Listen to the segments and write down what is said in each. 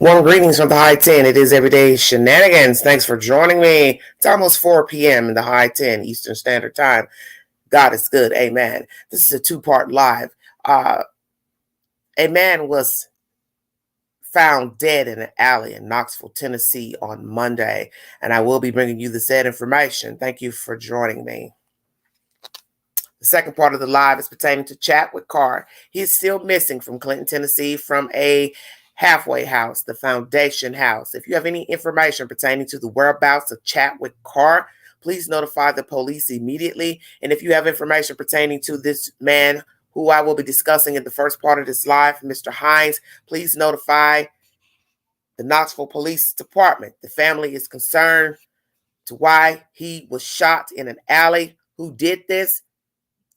Warm greetings from the High 10. It is Everyday Shenanigans. Thanks for joining me. It's almost 4 p.m. in the High 10 Eastern Standard Time. God is good. Amen. This is a two-part live. A man was found dead in an alley in Knoxville, Tennessee on Monday, and I will be bringing you the said information. Thank you for joining me. The second part of the live is pertaining to Chadwick Carr. He is still missing from Clinton, Tennessee, from a halfway house, the Foundation House. If you have any information pertaining to the whereabouts of Chadwick Carr, please notify the police immediately. And if you have information pertaining to this man who I will be discussing in the first part of this live, Mr. Hines, please notify the Knoxville Police Department. The family is concerned to why he was shot in an alley. Who did this?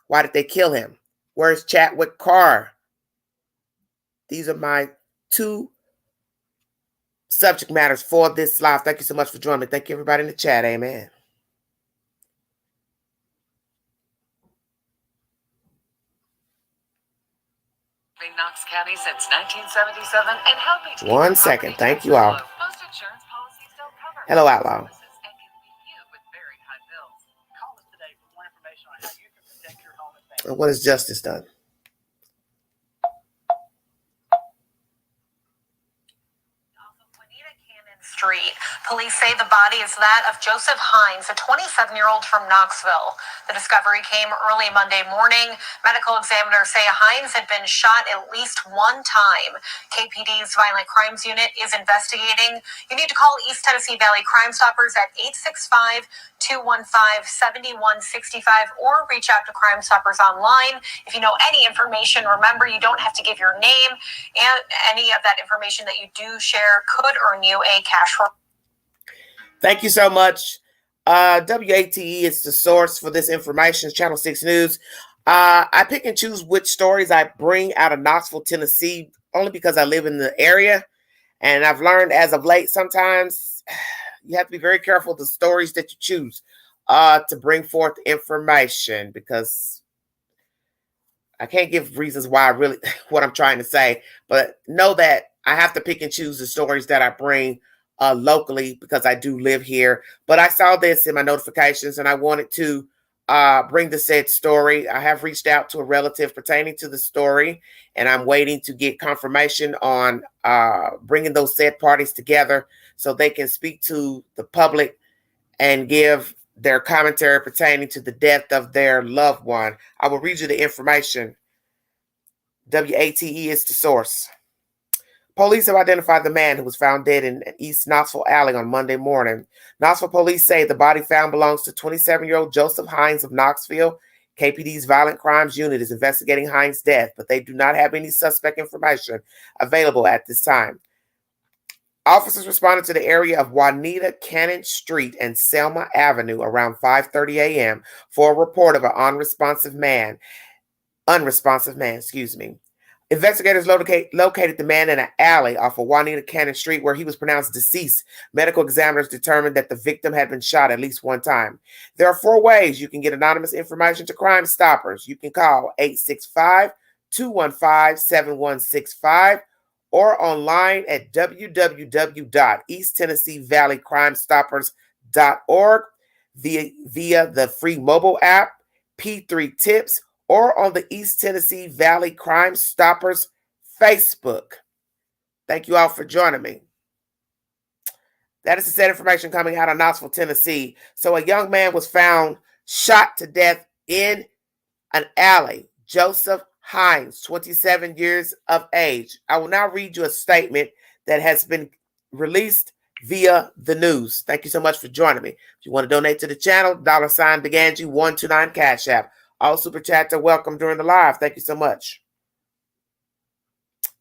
Why did they kill him? Where's Chadwick Carr? These are my two subject matters for this live. Thank you so much for joining me. Thank you, everybody in the chat. Amen. Knox County since 1977 and helping to 1 second. Thank you all. Most insurance policies don't cover. Hello, Outlaw. And can leave you with very high bills. Call us today for more information on how you can protect your home and family. And what has justice done? Street. Police say the body is that of Joseph Hines, a 27-year-old from Knoxville. The discovery came early Monday morning. Medical examiners say Hines had been shot at least one time. KPD's Violent Crimes Unit is investigating. You need to call East Tennessee Valley Crime Stoppers at 865-215-7165 or reach out to Crime Stoppers online. If you know any information, remember you don't have to give your name, and any of that information that you do share could earn you a cash. Thank you so much. WATE is the source for this information. It's Channel 6 News. I pick and choose which stories I bring out of Knoxville, Tennessee, only because I live in the area. And I've learned as of late, sometimes you have to be very careful of the stories that you choose to bring forth information, because I can't give reasons why what I'm trying to say, but know that I have to pick and choose the stories that I bring locally, because I do live here. But I saw this in my notifications and I wanted to bring the said story. I have reached out to a relative pertaining to the story, and I'm waiting to get confirmation on bringing those said parties together so they can speak to the public and give their commentary pertaining to the death of their loved one. I will read you the information. WATE is the source. Police have identified the man who was found dead in East Knoxville Alley on Monday morning. Knoxville police say the body found belongs to 27-year-old Joseph Hines of Knoxville. KPD's Violent Crimes Unit is investigating Hines' death, but they do not have any suspect information available at this time. Officers responded to the area of Juanita Cannon Street and Selma Avenue around 5:30 a.m. for a report of an unresponsive man. Investigators located the man in an alley off of Juanita Cannon Street where he was pronounced deceased. Medical examiners determined that the victim had been shot at least one time. There are 4 ways you can get anonymous information to Crime Stoppers. You can call 865-215-7165 or online at www.easttennesseevalleycrimestoppers.org via the free mobile app, P3 Tips, or on the East Tennessee Valley Crime Stoppers Facebook. Thank you all for joining me. That is the said information coming out of Knoxville, Tennessee. So a young man was found shot to death in an alley. Joseph Hines, 27 years of age. I will now read you a statement that has been released via the news. Thank you so much for joining me. If you want to donate to the channel, $Beganji129 Cash App. All super chats are welcome during the live. Thank you so much.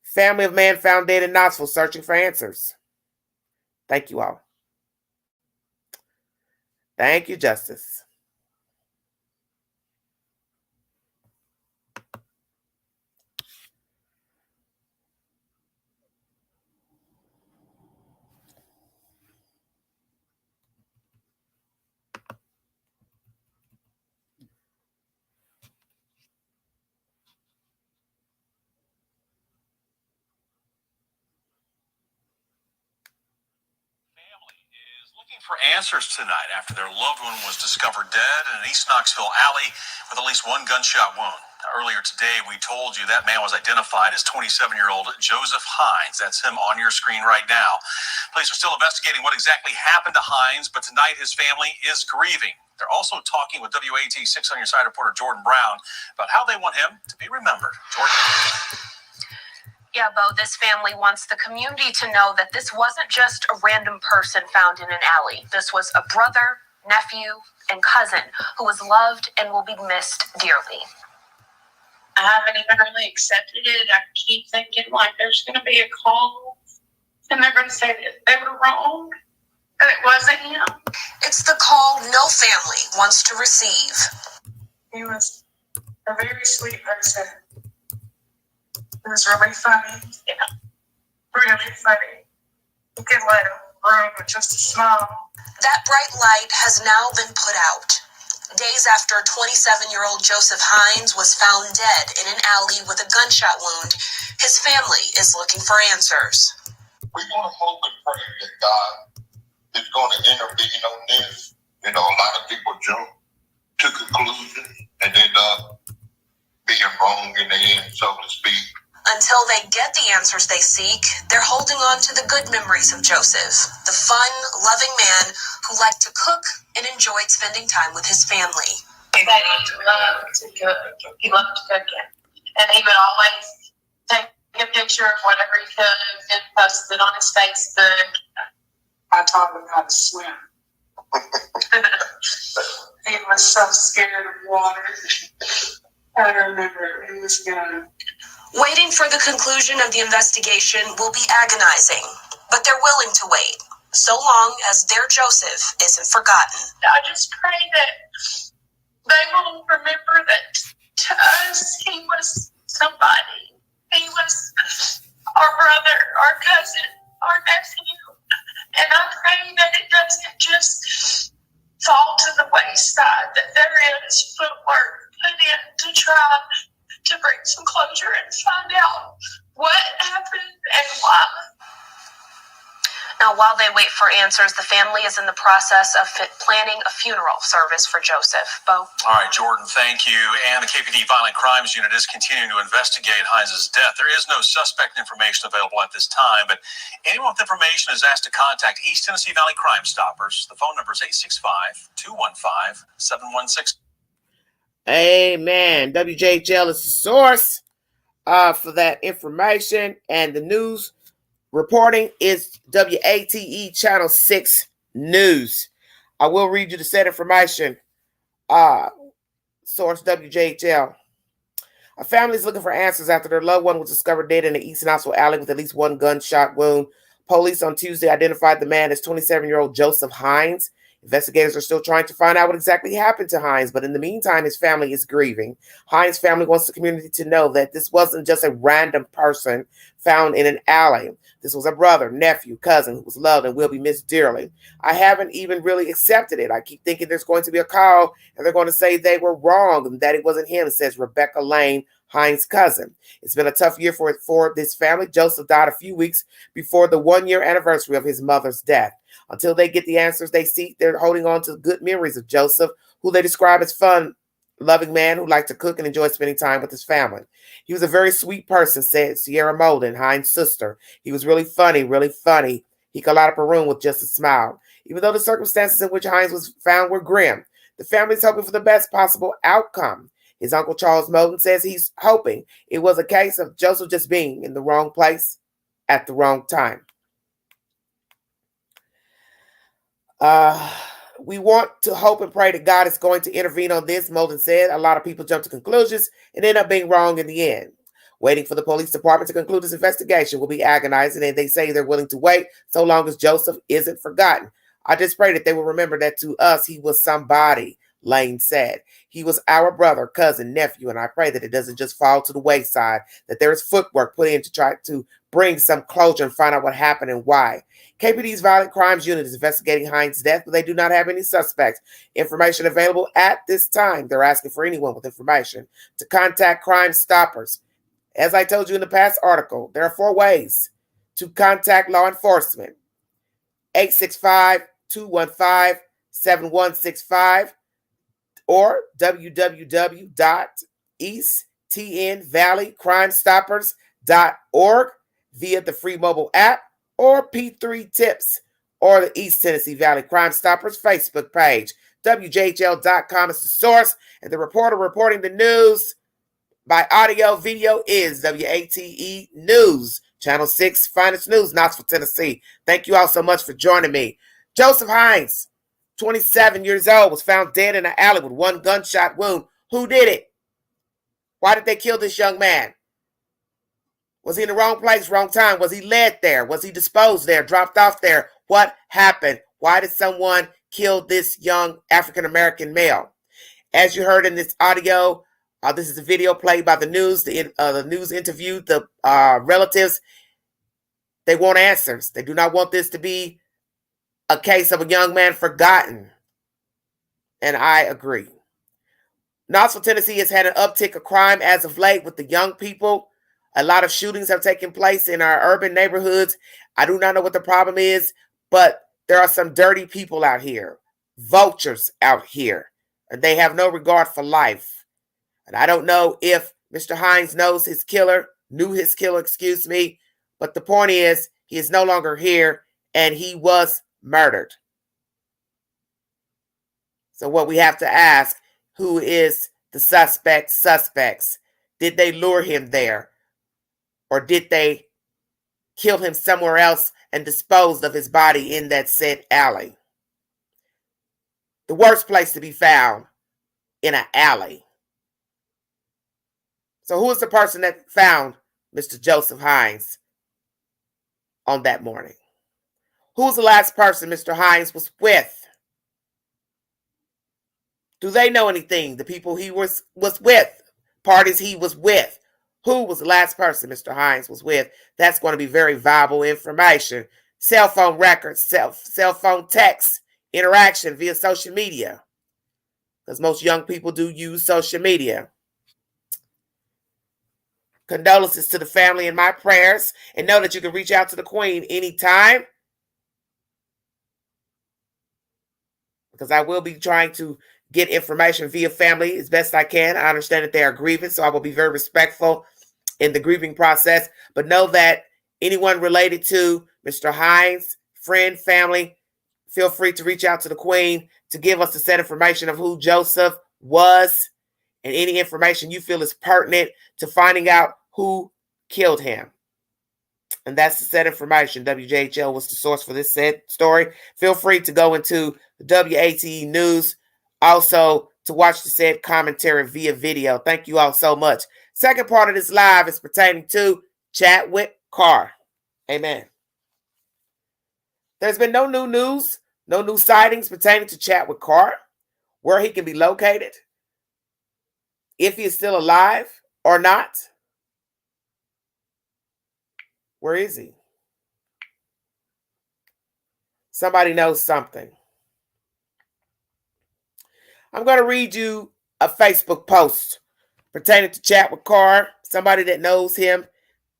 Family of man found dead in Knoxville searching for answers. Thank you all. Thank you, Justice. For answers tonight after their loved one was discovered dead in an East Knoxville alley with at least one gunshot wound. Earlier today, we told you that man was identified as 27-year-old Joseph Hines. That's him on your screen right now. Police are still investigating what exactly happened to Hines, but tonight his family is grieving. They're also talking with WAT 6 on your side reporter Jordan Brown about how they want him to be remembered. Jordan? Yeah, Bo, this family wants the community to know that this wasn't just a random person found in an alley. This was a brother, nephew, and cousin who was loved and will be missed dearly. I haven't even really accepted it. I keep thinking like there's going to be a call and they're going to say that they were wrong, that it wasn't him. It's the call no family wants to receive. He was a very sweet person. It was really funny. Yeah. Really funny. You could let him room with just a smile. That bright light has now been put out. Days after 27-year-old Joseph Hines was found dead in an alley with a gunshot wound, his family is looking for answers. We're going to hope and pray that God is going to intervene on this. You know, a lot of people jump to conclusions and end up being wrong in the end, so to speak. Until they get the answers they seek, they're holding on to the good memories of Joseph, the fun, loving man who liked to cook and enjoyed spending time with his family. He loved to cook. He loved to cook it. And he would always take a picture of whatever he cooked and post it on his Facebook. I taught him how to swim. He was so scared of water. I remember he was gonna. Waiting for the conclusion of the investigation will be agonizing, but they're willing to wait, so long as their Joseph isn't forgotten. I just pray that they will remember that to us, he was somebody. He was our brother, our cousin, our nephew. And I pray that it doesn't just fall to the wayside, that there is footwork put in to try to bring some closure and find out what happened and why. Now, while they wait for answers, the family is in the process of planning a funeral service for Joseph. Bo? All right, Jordan, thank you. And the KPD Violent Crimes Unit is continuing to investigate Hines' death. There is no suspect information available at this time, but anyone with information is asked to contact East Tennessee Valley Crime Stoppers. The phone number is 865-215-7166. Amen. WJHL is the source for that information, and the news reporting is WATE Channel 6 News. I will read you the said information. Source WJHL. A family is looking for answers after their loved one was discovered dead in the East Knoxville alley with at least one gunshot wound. Police on Tuesday identified the man as 27-year-old Joseph Hines. Investigators are still trying to find out what exactly happened to Hines, but in the meantime, his family is grieving. Hines' family wants the community to know that this wasn't just a random person found in an alley. This was a brother, nephew, cousin who was loved and will be missed dearly. I haven't even really accepted it. I keep thinking there's going to be a call and they're going to say they were wrong and that it wasn't him, says Rebecca Lane, Hines' cousin. It's been a tough year for this family. Joseph died a few weeks before the 1-year anniversary of his mother's death. Until they get the answers they seek, they're holding on to good memories of Joseph, who they describe as fun, loving man who liked to cook and enjoyed spending time with his family. He was a very sweet person, said Sierra Molden, Hines' sister. He was really funny, really funny. He could light up a room with just a smile. Even though the circumstances in which Hines was found were grim, the family is hoping for the best possible outcome. His uncle Charles Molden says he's hoping it was a case of Joseph just being in the wrong place at the wrong time. We want to hope and pray that God is going to intervene on this, Molden said. A lot of people jump to conclusions and end up being wrong in the end. Waiting for the police department to conclude this investigation will be agonizing, and they say they're willing to wait so long as Joseph isn't forgotten. I just pray that they will remember that to us, he was somebody, Lane said. He was our brother, cousin, nephew, and I pray that it doesn't just fall to the wayside, that there is footwork put in to try to bring some closure and find out what happened and why. KPD's Violent Crimes Unit is investigating Hines' death, but they do not have any suspects. Information available at this time. They're asking for anyone with information to contact Crime Stoppers. As I told you in the past article, there are 4 ways to contact law enforcement. 215-7165 or www.easttnvalleycrimestoppers.org via the free mobile app or P3 Tips or the East Tennessee Valley Crime Stoppers Facebook page. WJHL.com is the source, and the reporter reporting the news by audio video is WATE News, Channel 6 Finest News, Knoxville, Tennessee. Thank you all so much for joining me. Joseph Hines, 27 years old, was found dead in an alley with one gunshot wound. Who did it? Why did they kill this young man? Was he in the wrong place, wrong time? Was he led there? Was he disposed there, dropped off there? What happened? Why did someone kill this young African-American male? As you heard in this audio, this is a video played by the news. The news interviewed the relatives. They want answers. They do not want this to be a case of a young man forgotten. And I agree. Knoxville, Tennessee has had an uptick of crime as of late with the young people. A lot of shootings have taken place in our urban neighborhoods. I do not know what the problem is, but there are some dirty people out here, vultures out here, and they have no regard for life. And I don't know if Mr. Hines knew his killer, but the point is he is no longer here and he was murdered. So what we have to ask, who is the suspects? Did they lure him there? Or did they kill him somewhere else and disposed of his body in that said alley? The worst place to be found, in an alley. So who is the person that found Mr. Joseph Hines on that morning? Who's the last person Mr. Hines was with? Do they know anything? The people he was with, parties he was with. Who was the last person Mr. Hines was with? That's going to be very valuable information. Cell phone records, cell phone text, interaction via social media. Because most young people do use social media. Condolences to the family and my prayers. And know that you can reach out to the Queen anytime. Because I will be trying to get information via family as best I can. I understand that they are grieving, so I will be very respectful in the grieving process. But know that anyone related to Mr. Hines, friend, family, feel free to reach out to the Queen to give us the set information of who Joseph was and any information you feel is pertinent to finding out who killed him. And that's the set information. WJHL was the source for this said story. Feel free to go into the WATE News. Also, to watch the said commentary via video. Thank you all so much. Second part of this live is pertaining to Chadwick Carr. Amen. There's been no new news, no new sightings pertaining to Chadwick Carr, where he can be located, if he is still alive or not. Where is he? Somebody knows something. I'm going to read you a Facebook post pertaining to Chadwick Carr. Somebody that knows him.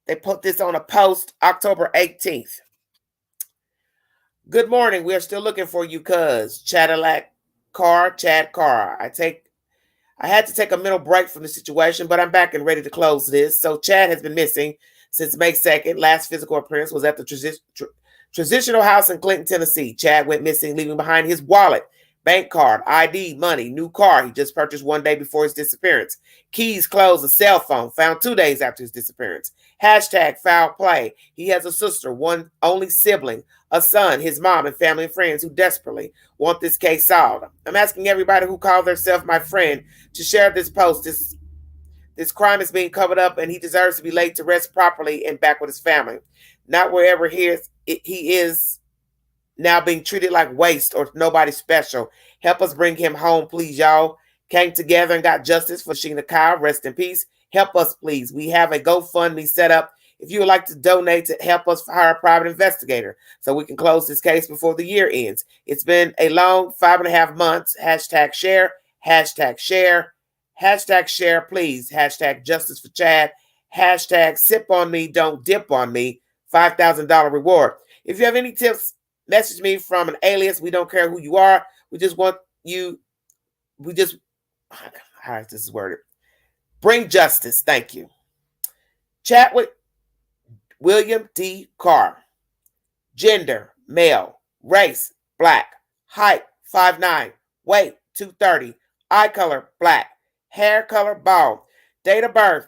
They put this on a post October 18th. Good morning. We are still looking for you, Chad Carr. I had to take a mental break from the situation, but I'm back and ready to close this. So Chad has been missing since May 2nd. Last physical appearance was at the Transitional House in Clinton, Tennessee. Chad went missing, leaving behind his wallet, bank card, ID, money, new car he just purchased one day before his disappearance. Keys, clothes, a cell phone found 2 days after his disappearance. Hashtag foul play. He has a sister, one only sibling, a son, his mom, and family and friends who desperately want this case solved. I'm asking everybody who called themselves my friend to share this post. This crime is being covered up and he deserves to be laid to rest properly and back with his family. Not wherever he is now being treated like waste or nobody special. Help us bring him home, please, y'all. Came together and got justice for Sheena Kyle. Rest in peace. Help us, please. We have a GoFundMe set up. If you would like to donate to help us hire a private investigator so we can close this case before the year ends. It's been a long 5.5 months. Hashtag share. Hashtag share. Hashtag share, please. Hashtag justice for Chad. Hashtag sip on me, don't dip on me. $5,000 reward. If you have any tips message me from an alias. We don't care who you are. We just want you. How is this worded? Bring justice. Thank you. Chadwick William D. Carr. Gender, male. Race, black. Height, 5'9". Weight, 230. Eye color, black. Hair color, bald. Date of birth,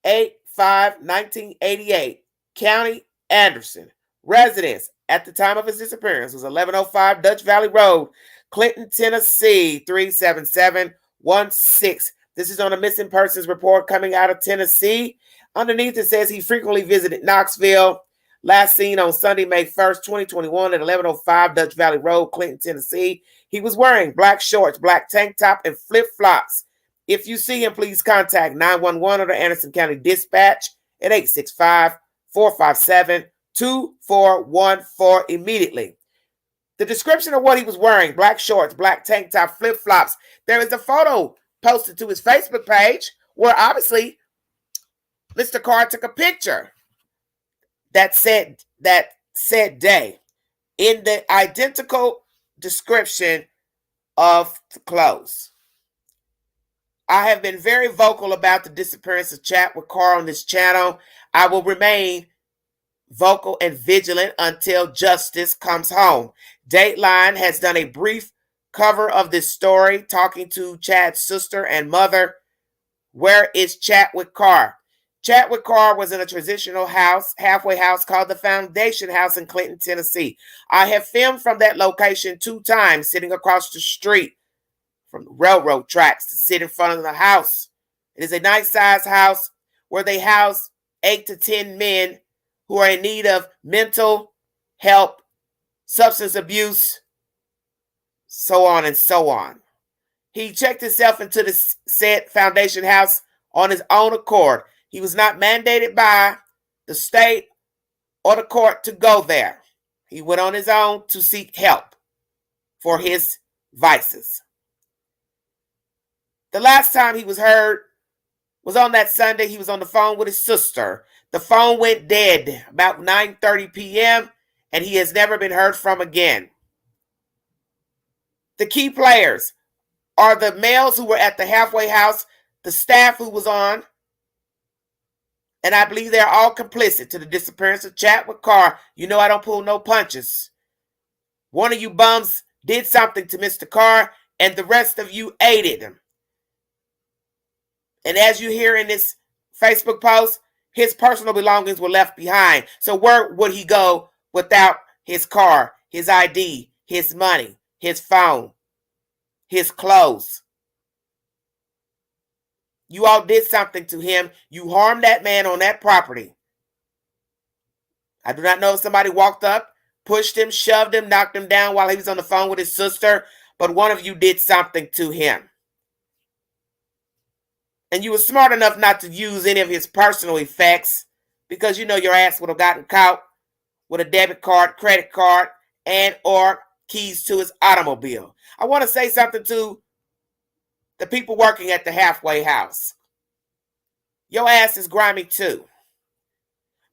8/5/1988. County, Anderson. Residence at the time of his disappearance was 1105 Dutch Valley Road, Clinton, Tennessee, 37716. This is on a missing persons report coming out of Tennessee. Underneath it says he frequently visited Knoxville. Last seen on Sunday, May 1st, 2021 at 1105 Dutch Valley Road, Clinton, Tennessee. He was wearing black shorts, black tank top, and flip-flops. If you see him, please contact 911 or the Anderson County Dispatch at 865-457-2414 immediately. The description of what he was wearing, black shorts, black tank top, flip-flops. There is a photo posted to his Facebook page where obviously Mr. Carr took a picture that said day in the identical description of the clothes. I have been very vocal about the disappearance of Chadwick Carr on this channel. I will remain vocal and vigilant until justice comes home. Dateline has done a brief cover of this story, talking to Chad's sister and mother. Where is Chadwick Carr? Chadwick Carr was in a transitional house, halfway house called the Foundation House in Clinton, Tennessee. I have filmed from that location 2 times, sitting across the street from the railroad tracks to sit in front of the house. It is a nice-sized house where they house 8 to 10 men who are in need of mental help, substance abuse, so on and so on. He checked himself into the said Foundation House on his own accord. He was not mandated by the state or the court to go there. He went on his own to seek help for his vices. The last time he was heard was on that Sunday. He was on the phone with his sister. The phone went dead about 9:30 p.m. and he has never been heard from again. The key players are the males who were at the halfway house, the staff who was on, and I believe they're all complicit to the disappearance of Chadwick Carr. You know I don't pull no punches. One of you bums did something to Mr. Carr, and the rest of you aided him. And as you hear in this Facebook post, his personal belongings were left behind. So where would he go without his car, his ID, his money, his phone, his clothes? You all did something to him. You harmed that man on that property. I do not know if somebody walked up, pushed him, shoved him, knocked him down while he was on the phone with his sister, but one of you did something to him. And you were smart enough not to use any of his personal effects because you know your ass would have gotten caught with a debit card, credit card, and or keys to his automobile. I want to say something to the people working at the halfway house. Your ass is grimy too.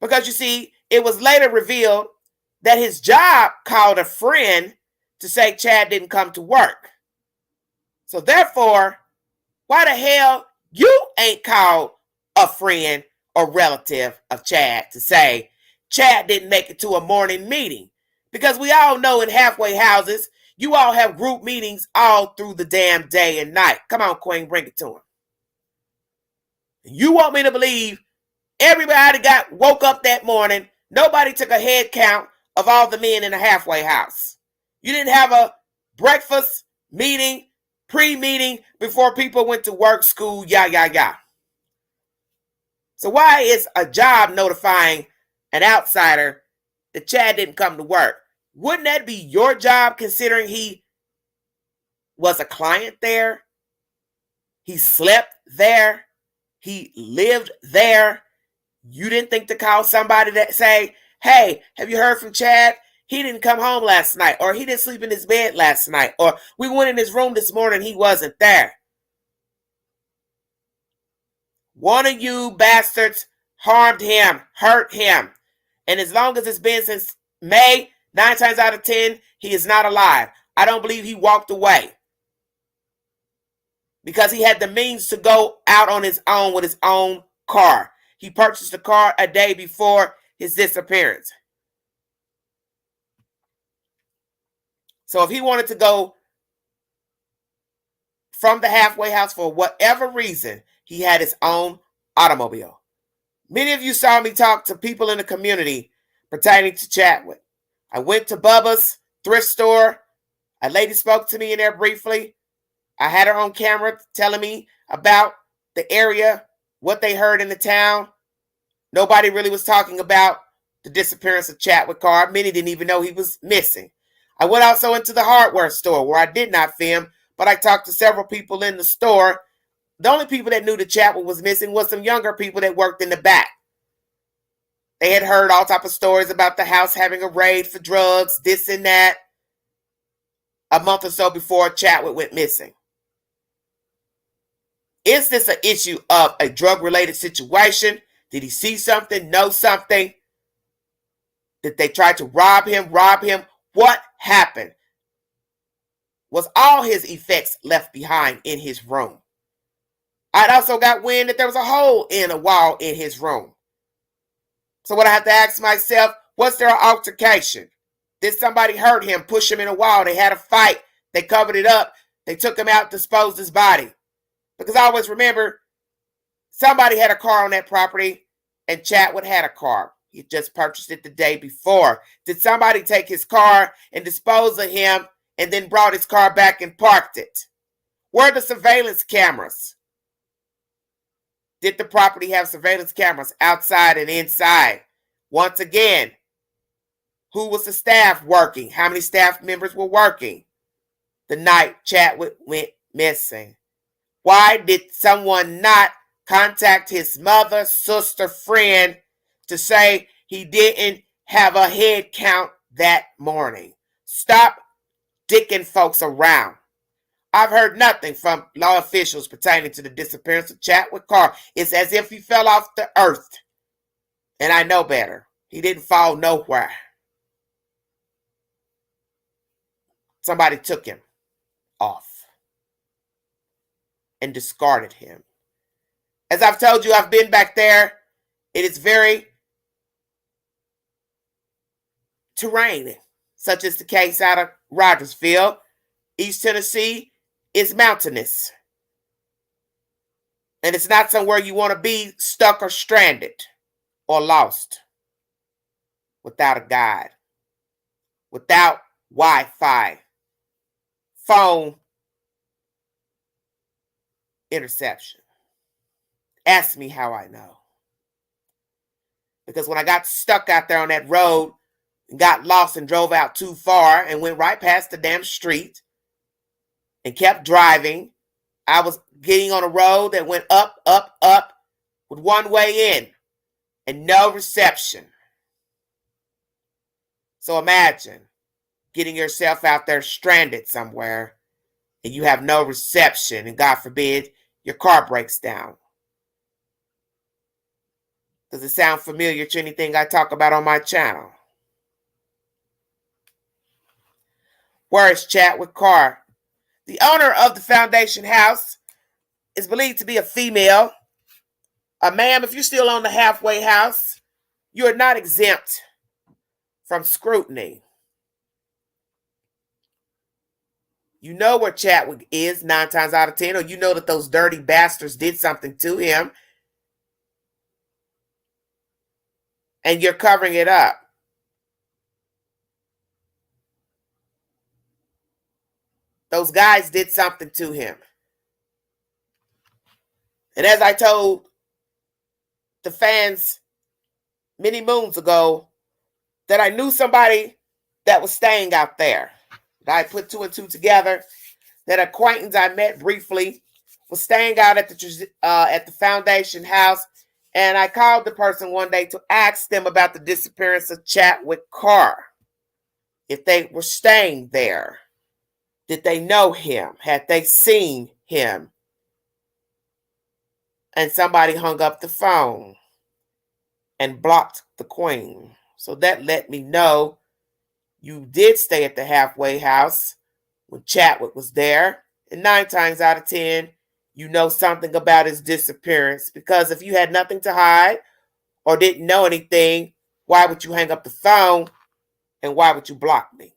Because you see, it was later revealed that his job called a friend to say Chad didn't come to work. So therefore, why the hell you ain't called a friend or relative of Chad to say Chad didn't make it to a morning meeting? Because we all know in halfway houses, you all have group meetings all through the damn day and night. Come on, Queen, bring it to him. You want me to believe everybody woke up that morning, nobody took a head count of all the men in the halfway house. You didn't have a breakfast meeting, pre-meeting before people went to work, school, yah. So why is a job notifying an outsider that Chad didn't come to work? Wouldn't that be your job considering he was a client there? He slept there. He lived there. You didn't think to call somebody that say, hey, have you heard from Chad? He didn't come home last night, or he didn't sleep in his bed last night, or we went in his room this morning, he wasn't there. One of you bastards harmed him, hurt him. And as long as it's been since May 9 times out of 10, he is not alive. I don't believe he walked away because he had the means to go out on his own with his own car. He purchased a car a day before his disappearance. So if he wanted to go from the halfway house for whatever reason, he had his own automobile. Many of you saw me talk to people in the community pertaining to Chadwick. I went to Bubba's thrift store. A lady spoke to me in there briefly. I had her on camera telling me about the area, what they heard in the town. Nobody really was talking about the disappearance of Chadwick Carr. Many didn't even know he was missing. I went also into the hardware store where I did not film, but I talked to several people in the store. The only people that knew that Chadwick was missing was some younger people that worked in the back. They had heard all type of stories about the house having a raid for drugs, this and that, a month or so before Chadwick went missing. Is this an issue of a drug-related situation? Did he see something, know something? Did they try to rob him? What happened? Was all his effects left behind in his room? I'd also got wind that there was a hole in a wall in his room. So what I have to ask myself, was there an altercation? Did somebody hurt him, push him in a wall? They had a fight. They covered it up. They took him out, disposed his body. Because I always remember somebody had a car on that property and Chadwick had a car. He just purchased it the day before. Did somebody take his car and dispose of him and then brought his car back and parked it? Where are the surveillance cameras? Did the property have surveillance cameras outside and inside? Once again, who was the staff working? How many staff members were working the night Chadwick went missing? Why did someone not contact his mother, sister, friend to say he didn't have a head count that morning? Stop dicking folks around. I've heard nothing from law officials pertaining to the disappearance of Chadwick Carr. It's as if he fell off the earth. And I know better. He didn't fall nowhere. Somebody took him off and discarded him. As I've told you, I've been back there. It is very terrain, such as the case out of Rogersville. East Tennessee is mountainous. And it's not somewhere you want to be stuck or stranded or lost without a guide, without Wi-Fi, phone interception. Ask me how I know. Because when I got stuck out there on that road and got lost and drove out too far and went right past the damn street and kept driving, I was getting on a road that went up with one way in and no reception. So imagine getting yourself out there stranded somewhere and you have no reception and God forbid your car breaks down. Does it sound familiar to anything I talk about on my channel? Where is Chadwick Carr? The owner of the foundation house is believed to be a female. Ma'am, if you're still on the halfway house, you are not exempt from scrutiny. You know where Chadwick is 9 times out of 10, or you know that those dirty bastards did something to him, and you're covering it up. Those guys did something to him. And as I told the fans many moons ago, that I knew somebody that was staying out there. I put 2 and 2 together. That acquaintance I met briefly was staying out at the foundation house. And I called the person one day to ask them about the disappearance of Chadwick Carr. If they were staying there. Did they know him? Had they seen him? And somebody hung up the phone and blocked the queen. So that let me know You did stay at the halfway house when Chadwick was there, and 9 times out of 10, you know something about his disappearance, because if you had nothing to hide or didn't know anything, why would you hang up the phone and why would you block me?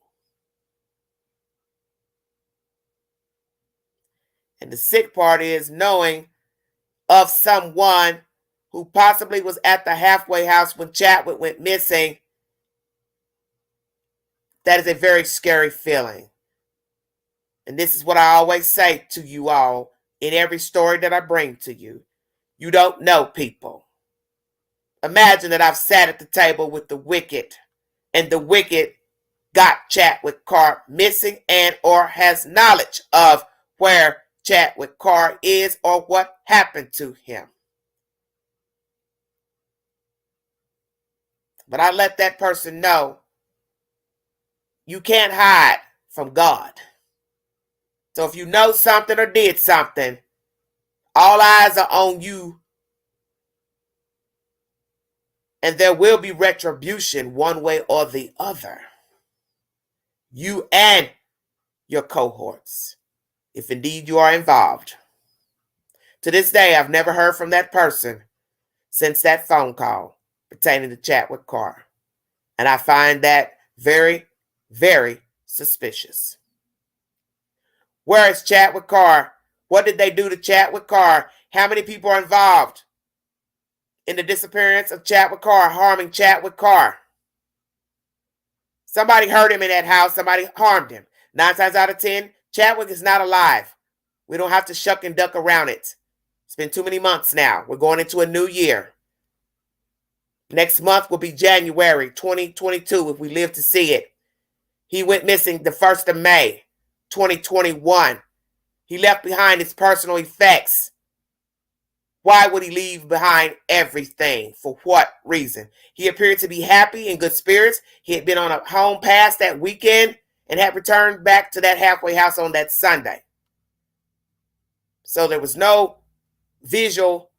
And the sick part is knowing of someone who possibly was at the halfway house when Chadwick went missing. That is a very scary feeling. And this is what I always say to you all in every story that I bring to you. You don't know people. Imagine that I've sat at the table with the wicked, and the wicked got Chadwick Carr missing and or has knowledge of where Chadwick Carr is or what happened to him. But I let that person know you can't hide from God. So if you know something or did something, all eyes are on you. And there will be retribution one way or the other. You and your cohorts, if indeed you are involved. To this day, I've never heard from that person since that phone call pertaining to Chadwick Carr. And I find that very, very suspicious. Where is Chadwick Carr? What did they do to Chadwick Carr? How many people are involved in the disappearance of Chadwick Carr, harming Chadwick Carr? Somebody hurt him in that house. Somebody harmed him. 9 times out of 10, Chadwick is not alive. We don't have to shuck and duck around it. It's been too many months now. We're going into a new year. Next month will be January 2022 if we live to see it. He went missing the 1st of May, 2021. He left behind his personal effects. Why would he leave behind everything? For what reason? He appeared to be happy, in good spirits. He had been on a home pass that weekend and had returned back to that halfway house on that Sunday. So there was no visual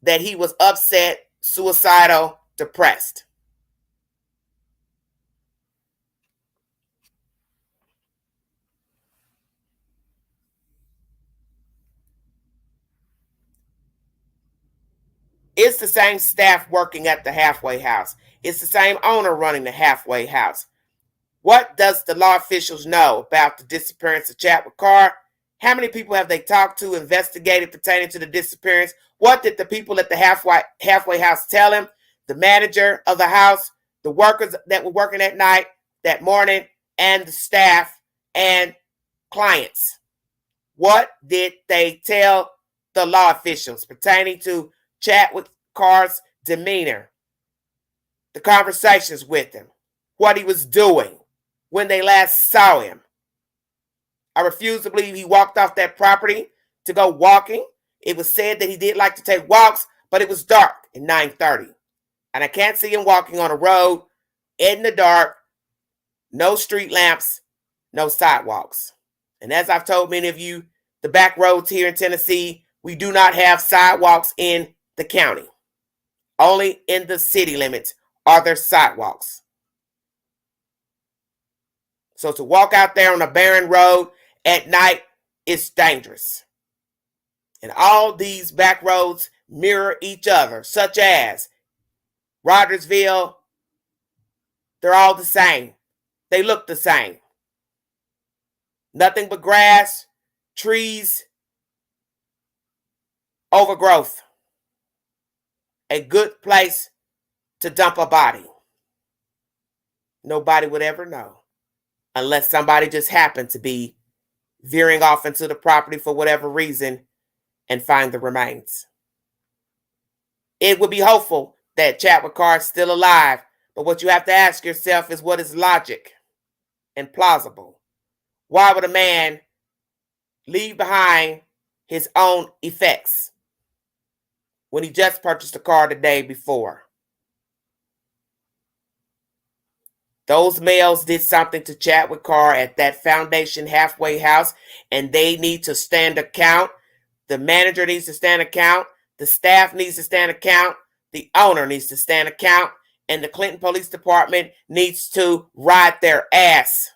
that he was upset, suicidal, depressed. It's the same staff working at the halfway house. It's the same owner running the halfway house. What does the law officials know about the disappearance of Chadwick Carr? How many people have they talked to, investigated pertaining to the disappearance? What did the people at the halfway house tell him? The manager of the house, the workers that were working that night, that morning, and the staff and clients. What did they tell the law officials pertaining to Chadwick Carr's demeanor, the conversations with him, what he was doing, when they last saw him? I refuse to believe he walked off that property to go walking. It was said that he did like to take walks, but it was dark at 9:30. And I can't see him walking on a road in the dark, no street lamps, no sidewalks. And as I've told many of you, the back roads here in Tennessee, we do not have sidewalks in the county. Only in the city limits are there sidewalks. So to walk out there on a barren road at night is dangerous. And all these back roads mirror each other, such as Rogersville. They're all the same. They look the same. Nothing but grass, trees, overgrowth. A good place to dump a body. Nobody would ever know unless somebody just happened to be veering off into the property for whatever reason and find the remains. It would be hopeful that Chadwick Carr is still alive, but what you have to ask yourself is, what is logic and plausible? Why would a man leave behind his own effects when he just purchased a car the day before? Those males did something to Chadwick Carr at that foundation halfway house, and they need to stand account. The manager needs to stand account. The staff needs to stand account. The owner needs to stand account. and the Clinton Police Department needs to ride their ass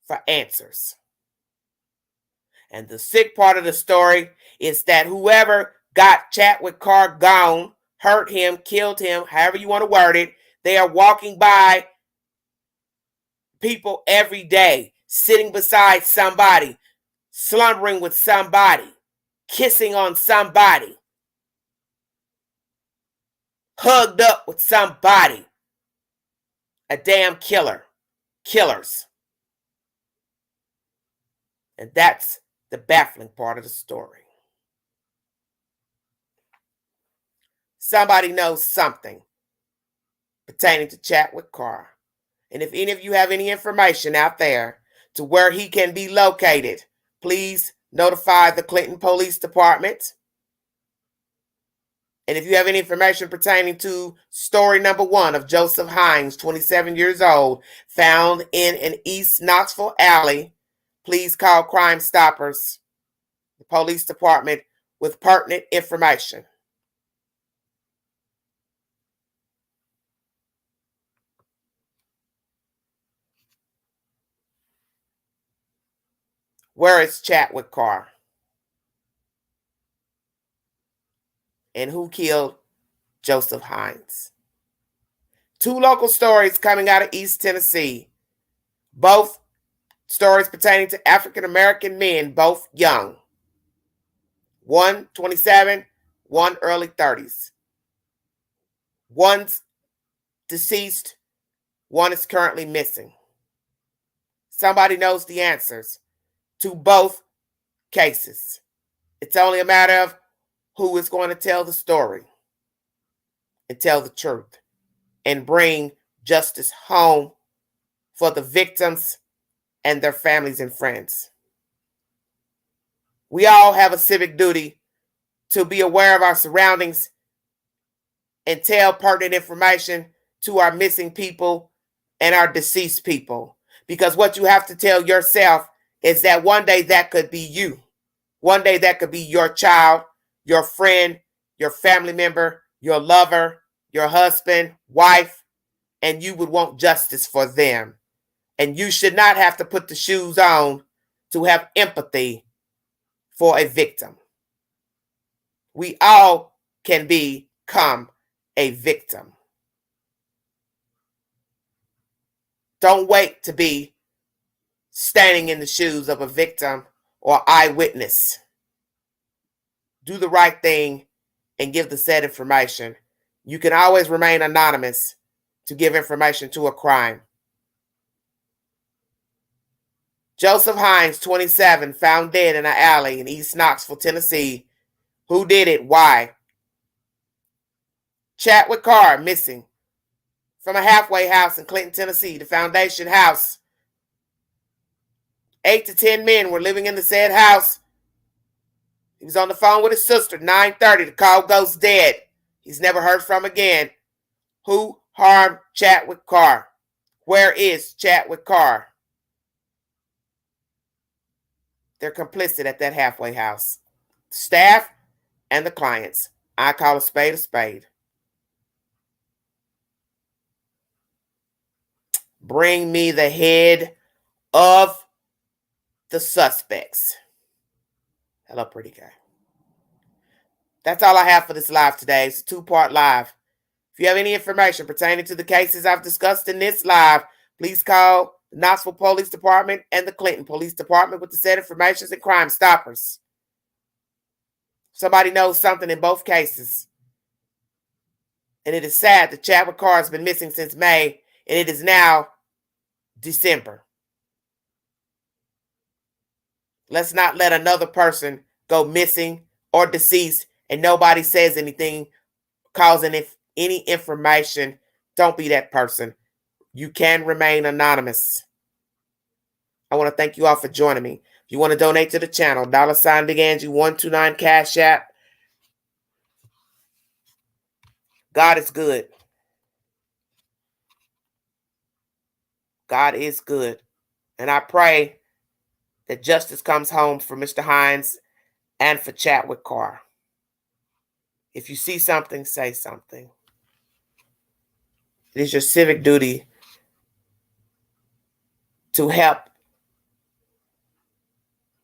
for answers. And the sick part of the story is that whoever got Chadwick Carr gone, hurt him, killed him, however you want to word it, they are walking by people every day, sitting beside somebody, slumbering with somebody, kissing on somebody, hugged up with somebody. A damn killer. Killers. And that's the baffling part of the story. Somebody knows something pertaining to Chadwick Carr. And if any of you have any information out there to where he can be located, please notify the Clinton Police Department. And if you have any information pertaining to story number 1 of Joseph Hines, 27 years old, found in an East Knoxville alley, please call Crime Stoppers, the police department, with pertinent information. Where is Chadwick Carr? And who killed Joseph Hines? 2 local stories coming out of East Tennessee. Both stories pertaining to African-American men, both young. One 27, one early 30s. One's deceased, one is currently missing. Somebody knows the answers to both cases. It's only a matter of who is going to tell the story and tell the truth and bring justice home for the victims and their families and friends. We all have a civic duty to be aware of our surroundings and tell pertinent information to our missing people and our deceased people. Because what you have to tell yourself is that one day that could be you. One day that could be your child, your friend, your family member, your lover, your husband, wife, and you would want justice for them. And you should not have to put the shoes on to have empathy for a victim. We all can become a victim. Don't wait to be standing in the shoes of a victim or eyewitness. Do the right thing and give the said information. You can always remain anonymous to give information to a crime. Joseph Hines, 27, found dead in an alley in East Knoxville, Tennessee. Who did it? Why? Chadwick Carr, missing from a halfway house in Clinton, Tennessee, the foundation house. 8 to 10 men were living in the said house. He was on the phone with his sister, 9:30. The call goes dead. He's never heard from again. Who harmed Chadwick Carr? Where is Chadwick Carr? They're complicit at that halfway house. Staff and the clients. I call a spade a spade. Bring me the head of the suspects. Hello, pretty guy. That's all I have for this live today. It's a 2-part live. If you have any information pertaining to the cases I've discussed in this live, please call the Knoxville Police Department and the Clinton Police Department with the said information and Crime Stoppers. Somebody knows something in both cases. And it is sad that Chadwick Carr has been missing since May, and it is now December. Let's not let another person go missing or deceased and nobody says anything causing any information. Don't be that person. You can remain anonymous. I want to thank you all for joining me. If you want to donate to the channel, $ Big Angie 129 Cash App. God is good. God is good. And I pray that justice comes home for Mr. Hines and for Chadwick Carr. If you see something, say something. It is your civic duty to help,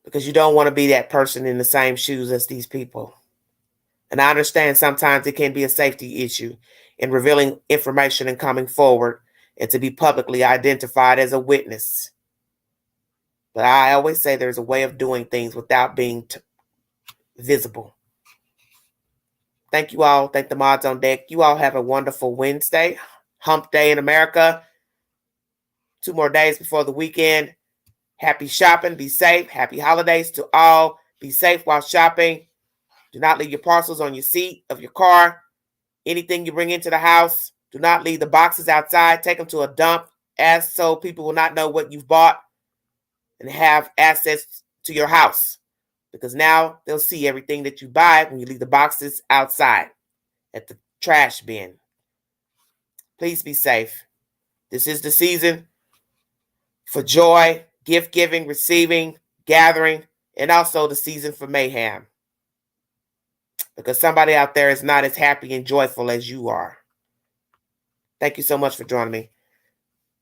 because you don't want to be that person in the same shoes as these people. And I understand sometimes it can be a safety issue in revealing information and coming forward and to be publicly identified as a witness. But I always say there's a way of doing things without being visible. Thank you all. Thank the mods on deck. You all have a wonderful Wednesday. Hump day in America. 2 more days before the weekend. Happy shopping. Be safe. Happy holidays to all. Be safe while shopping. Do not leave your parcels on your seat of your car. Anything you bring into the house, do not leave the boxes outside. Take them to a dump, as so people will not know what you've bought and have access to your house. Because now they'll see everything that you buy when you leave the boxes outside at the trash bin. Please be safe. This is the season for joy, gift giving, receiving, gathering, and also the season for mayhem. Because somebody out there is not as happy and joyful as you are. Thank you so much for joining me.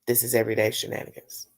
This is Everyday Shenanigans.